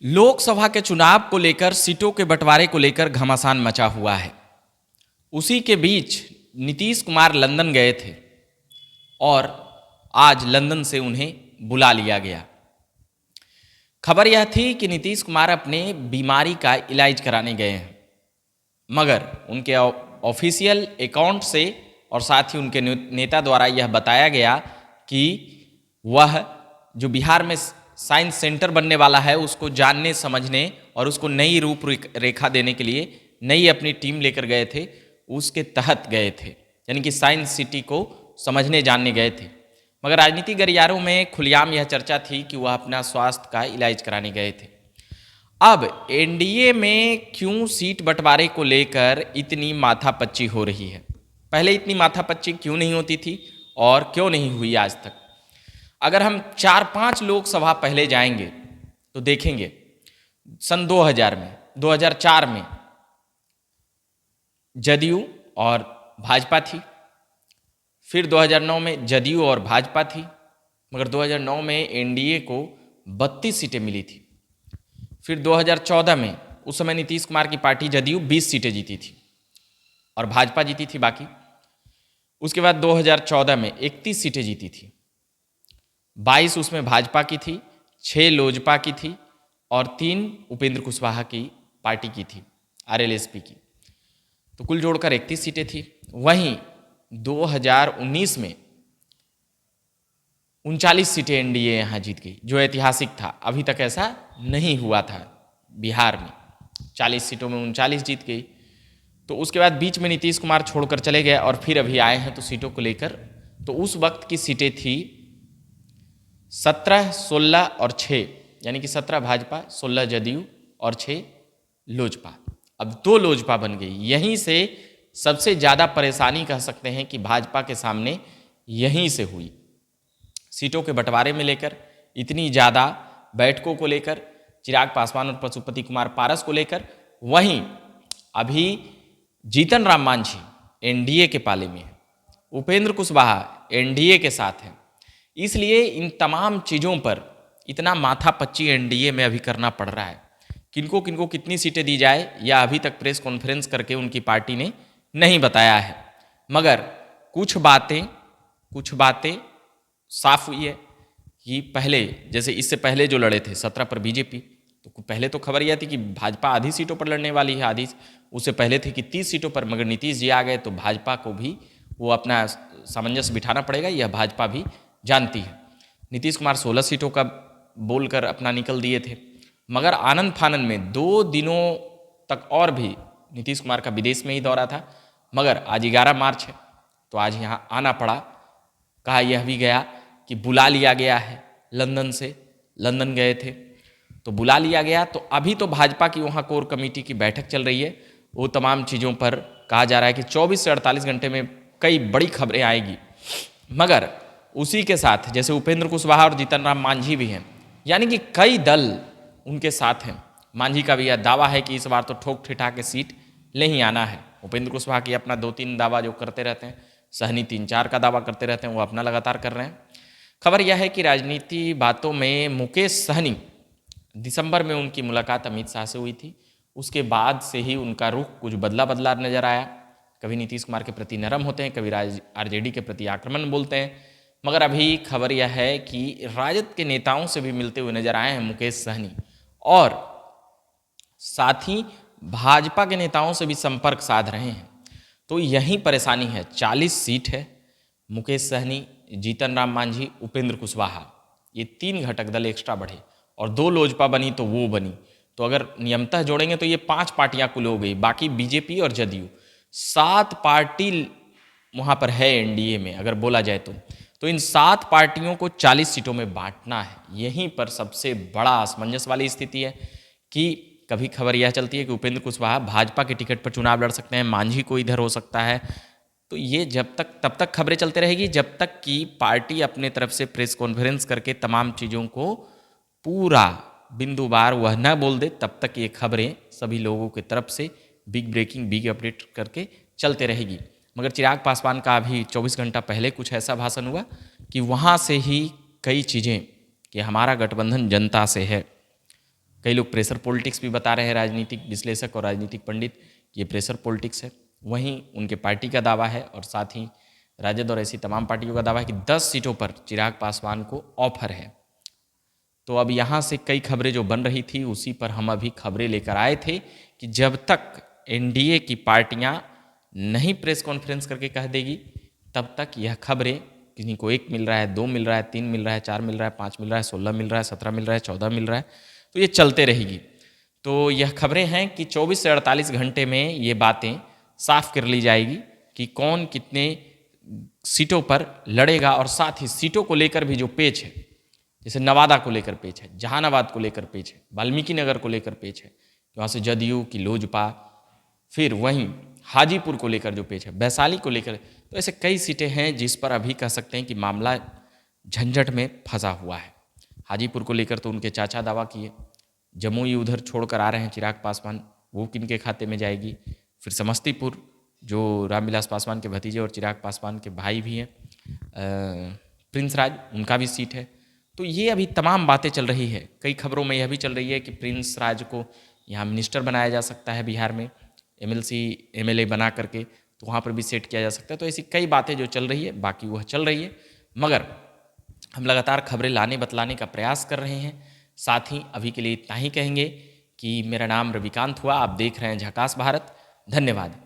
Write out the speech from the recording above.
लोकसभा के चुनाव को लेकर सीटों के बंटवारे को लेकर घमासान मचा हुआ है। उसी के बीच नीतीश कुमार लंदन गए थे और आज लंदन से उन्हें बुला लिया गया। खबर यह थी कि नीतीश कुमार अपने बीमारी का इलाज कराने गए हैं, मगर उनके ऑफिशियल अकाउंट से और साथ ही उनके नेता द्वारा यह बताया गया कि वह जो बिहार में साइंस सेंटर बनने वाला है उसको जानने समझने और उसको नई रूप रेखा देने के लिए नई अपनी टीम लेकर गए थे, उसके तहत गए थे, यानी कि साइंस सिटी को समझने जानने गए थे। मगर राजनीतिक गलियारों में खुलेआम यह चर्चा थी कि वह अपना स्वास्थ्य का इलाज कराने गए थे। अब एनडीए में क्यों सीट बंटवारे को लेकर इतनी माथापच्ची हो रही है? पहले इतनी माथापच्ची क्यों नहीं होती थी और क्यों नहीं हुई आज तक? अगर हम 4-5 लोकसभा पहले जाएंगे तो देखेंगे सन 2004 में जदयू और भाजपा थी, फिर 2009 में जदयू और भाजपा थी, मगर 2009 में एनडीए को 32 सीटें मिली थी। फिर 2014 में उस समय नीतीश कुमार की पार्टी जदयू 20 सीटें जीती थी और भाजपा जीती थी बाकी। उसके बाद 2014 में 31 सीटें जीती थी, 22 उसमें भाजपा की थी, 6 लोजपा की थी और 3 उपेंद्र कुशवाहा की पार्टी की थी, आरएलएसपी की। तो कुल जोड़कर 31 सीटें थी। वहीं 2019 में 39 सीटें एनडीए यहाँ जीत गई, जो ऐतिहासिक था। अभी तक ऐसा नहीं हुआ था बिहार में। 40 सीटों में 39 जीत गई। तो उसके बाद बीच में नीतीश कुमार छोड़कर चले गए और फिर अभी आए हैं तो सीटों को लेकर। तो उस वक्त की सीटें थी 17, 16 और 6, यानी कि 17 भाजपा, 16 जदयू और 6 लोजपा। अब 2 लोजपा बन गई। यहीं से सबसे ज़्यादा परेशानी कह सकते हैं कि भाजपा के सामने यहीं से हुई। सीटों के बंटवारे में लेकर, इतनी ज़्यादा बैठकों को लेकर, चिराग पासवान और पशुपति कुमार पारस को लेकर। वहीं अभी जीतन राम मांझी एनडीए के पाले में है, उपेंद्र कुशवाहा एनडीए के साथ हैं। इसलिए इन तमाम चीज़ों पर इतना माथापच्ची एनडीए में अभी करना पड़ रहा है। किनको किनको कितनी सीटें दी जाए या अभी तक प्रेस कॉन्फ्रेंस करके उनकी पार्टी ने नहीं बताया है, मगर कुछ बातें साफ हुई है कि पहले, जैसे इससे पहले जो लड़े थे 17 पर बीजेपी, तो पहले तो खबर यह थी कि भाजपा आधी सीटों पर लड़ने वाली है, आधी उससे पहले थी कि 30 सीटों पर, मगर नीतीश जी आ गए तो भाजपा को भी वो अपना सामंजस्य बिठाना पड़ेगा, यह भाजपा भी जानती है। नीतीश कुमार 16 सीटों का बोलकर अपना निकल दिए थे, मगर आनंद फानन में 2 दिनों तक और भी नीतीश कुमार का विदेश में ही दौरा था, मगर आज 11 मार्च है तो आज यहाँ आना पड़ा। कहा यह भी गया कि बुला लिया गया है लंदन से, लंदन गए थे तो बुला लिया गया। तो अभी तो भाजपा की वहाँ कोर कमेटी की बैठक चल रही है, वो तमाम चीज़ों पर कहा जा रहा है कि 24 से 48 घंटे में कई बड़ी खबरें आएगी। मगर उसी के साथ जैसे उपेंद्र कुशवाहा और जीतन राम मांझी भी हैं, यानी कि कई दल उनके साथ हैं। मांझी का भी यह दावा है कि इस बार तो ठोक ठिठा के सीट ले ही आना है। उपेंद्र कुशवाहा की अपना 2-3 दावा जो करते रहते हैं, सहनी 3-4 का दावा करते रहते हैं, वो अपना लगातार कर रहे हैं। खबर यह है कि राजनीति बातों में मुकेश सहनी, दिसंबर में उनकी मुलाकात अमित शाह से हुई थी, उसके बाद से ही उनका रुख कुछ बदला नजर आया। कभी नीतीश कुमार के प्रति नरम होते हैं, कभी आरजेडी के प्रति आक्रमण बोलते हैं, मगर अभी खबर यह है कि राजद के नेताओं से भी मिलते हुए नजर आए हैं मुकेश सहनी, और साथ ही भाजपा के नेताओं से भी संपर्क साध रहे हैं। तो यही परेशानी है। 40 सीट है, मुकेश सहनी, जीतन राम मांझी, उपेंद्र कुशवाहा, ये 3 घटक दल एक्स्ट्रा बढ़े और 2 लोजपा बनी तो वो बनी। तो अगर नियमतः जोड़ेंगे तो ये 5 पार्टियां कुल हो गई, बाकी बीजेपी और जदयू 7 पार्टी वहाँ पर है एनडीए में अगर बोला जाए तो इन 7 पार्टियों को 40 सीटों में बांटना है। यहीं पर सबसे बड़ा असमंजस वाली स्थिति है कि कभी खबर यह चलती है कि उपेंद्र कुशवाहा भाजपा के टिकट पर चुनाव लड़ सकते हैं, मांझी को इधर हो सकता है। तो ये तब तक खबरें चलते रहेगी जब तक कि पार्टी अपने तरफ से प्रेस कॉन्फ्रेंस करके तमाम चीज़ों को पूरा बिंदुवार वह न बोल दे, तब तक ये खबरें सभी लोगों की तरफ से बिग ब्रेकिंग, बिग अपडेट करके चलते रहेगी। मगर चिराग पासवान का अभी 24 घंटा पहले कुछ ऐसा भाषण हुआ कि वहाँ से ही कई चीज़ें कि हमारा गठबंधन जनता से है, कई लोग प्रेशर पॉलिटिक्स भी बता रहे हैं, राजनीतिक विश्लेषक और राजनीतिक पंडित, ये प्रेशर पॉलिटिक्स है। वहीं उनके पार्टी का दावा है और साथ ही राजद और ऐसी तमाम पार्टियों का दावा है कि 10 सीटों पर चिराग पासवान को ऑफर है। तो अब यहाँ से कई खबरें जो बन रही थी उसी पर हम अभी खबरें लेकर आए थे कि जब तक एनडीए की पार्टियाँ नहीं प्रेस कॉन्फ्रेंस करके कह देगी तब तक यह खबरें, किसी को 1 मिल रहा है, 2 मिल रहा है, 3 मिल रहा है, 4 मिल रहा है, 5 मिल रहा है, 16 मिल रहा है, 17 मिल रहा है, 14 मिल रहा है, तो ये चलते रहेगी। तो यह खबरें हैं कि 24 से 48 घंटे में ये बातें साफ कर ली जाएगी कि कौन कितने सीटों पर लड़ेगा, और साथ ही सीटों को लेकर भी जो पेच है, जैसे नवादा को लेकर पेच है, जहानाबाद को लेकर पेच है, वाल्मीकि नगर को लेकर पेच है, वहाँ से जदयू की लोजपा, फिर वहीं हाजीपुर को लेकर जो पेच है, वैशाली को लेकर, तो ऐसे कई सीटें हैं जिस पर अभी कह सकते हैं कि मामला झंझट में फंसा हुआ है। हाजीपुर को लेकर तो उनके चाचा दावा किए, जमुई उधर छोड़कर आ रहे हैं चिराग पासवान, वो किनके खाते में जाएगी। फिर समस्तीपुर जो रामविलास पासवान के भतीजे और चिराग पासवान के भाई भी हैं, प्रिंस राज, उनका भी सीट है। तो ये अभी तमाम बातें चल रही है। कई खबरों में यह भी चल रही है कि प्रिंस राज को यहाँ मिनिस्टर बनाया जा सकता है बिहार में, एमएलसी एमएलए बना करके, तो वहाँ पर भी सेट किया जा सकता है। तो ऐसी कई बातें जो चल रही है, बाकी वह चल रही है, मगर हम लगातार खबरें लाने बतलाने का प्रयास कर रहे हैं। साथ ही अभी के लिए इतना ही कहेंगे कि मेरा नाम रविकांत हुआ, आप देख रहे हैं झकास भारत। धन्यवाद।